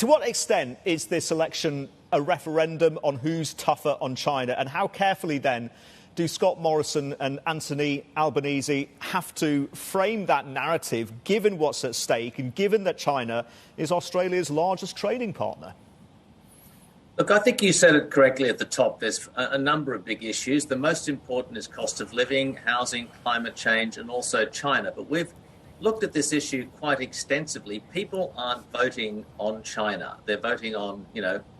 To what extent is this election a referendum on who's tougher on China, and how carefully then do Scott Morrison and Anthony Albanese have to frame that narrative, given what's at stake and given that China is Australia's largest trading partner? Look, I think you said it correctly at the top. There's a number of big issues. The most important is cost of living, housing, climate change, and also China. But we've looked at this issue quite extensively. People aren't voting on China. They're voting on,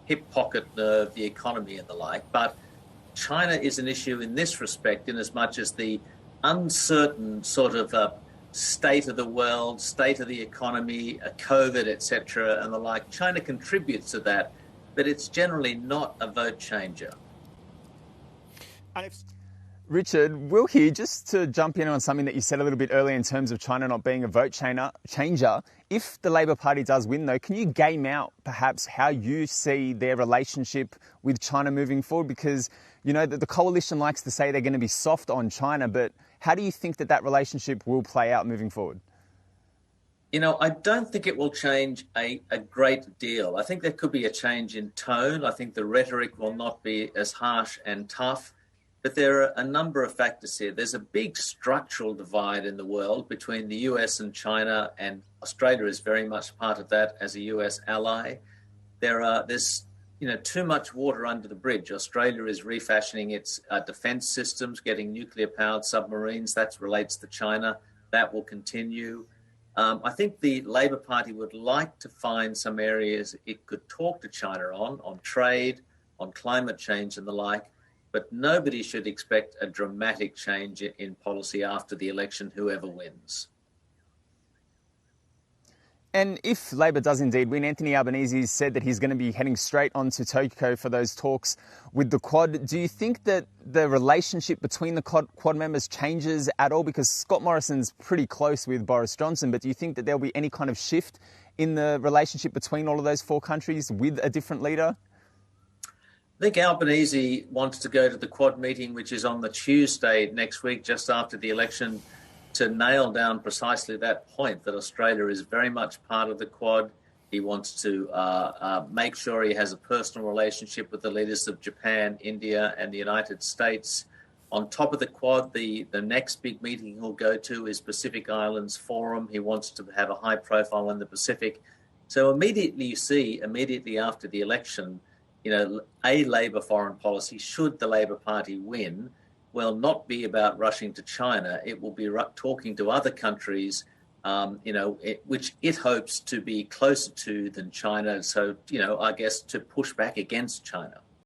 hip pocket nerve, the economy and the like. But China is an issue in this respect, in as much as the uncertain sort of state of the world, state of the economy, COVID, etc., and the like. China contributes to that, but it's generally not a vote changer. Richard, Will here, just to jump in on something that you said a little bit earlier in terms of China not being a vote changer. If the Labor Party does win, though, can you game out perhaps how you see their relationship with China moving forward? Because, the coalition likes to say they're going to be soft on China, but how do you think that relationship will play out moving forward? I don't think it will change a great deal. I think there could be a change in tone. I think the rhetoric will not be as harsh and tough. But there are a number of factors here. There's a big structural divide in the world between the US and China, and Australia is very much part of that as a US ally. There's too much water under the bridge. Australia is refashioning its defence systems, getting nuclear-powered submarines. That relates to China. That will continue. I think the Labor Party would like to find some areas it could talk to China on trade, on climate change and the like. But nobody should expect a dramatic change in policy after the election, whoever wins. And if Labor does indeed win, Anthony Albanese said that he's going to be heading straight on to Tokyo for those talks with the Quad. Do you think that the relationship between the Quad members changes at all? Because Scott Morrison's pretty close with Boris Johnson, but do you think that there'll be any kind of shift in the relationship between all of those four countries with a different leader? I think Albanese wants to go to the Quad meeting, which is on the Tuesday next week, just after the election, to nail down precisely that point, that Australia is very much part of the Quad. He wants to make sure he has a personal relationship with the leaders of Japan, India and the United States. On top of the Quad, the next big meeting he'll go to is Pacific Islands Forum. He wants to have a high profile in the Pacific. So immediately after the election, a Labor foreign policy, should the Labor Party win, will not be about rushing to China. It will be talking to other countries, which it hopes to be closer to than China. So, I guess to push back against China.